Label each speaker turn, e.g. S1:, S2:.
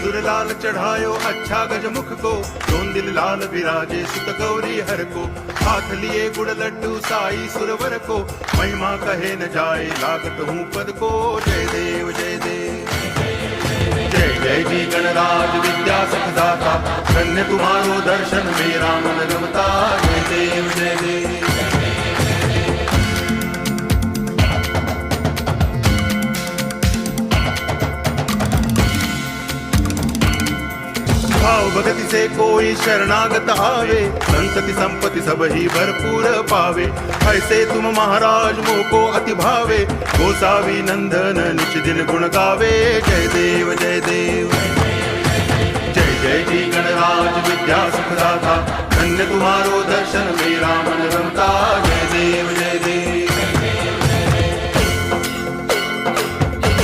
S1: सिंदूर लाल चढ़ायो अच्छा गजमुख को, दोन दिल लाल विराजे सुत गौरी हर को। हाथ लिए गुड़ लड्डू साई सुरवर को, महिमा कहे न जाए लागत हूँ पद को। जय देव जय देव जय जय जी गणराज विद्या सुखदाता, धन्य तुम्हारो दर्शन मेरा मन रमता। जय देव जय देव भाव भगति से कोई शरणागत आवे, संतति संपत्ति सब ही भरपूर पावे। ऐसे तुम महाराज मोको अति भावे, गोसावी नंदन निच दिन गुण गावे। जय देव जय देव जय जय जी गणराज विद्या सुखदाता, धन्य तुम्हारो दर्शन मेरा मन रमता। जय देव जय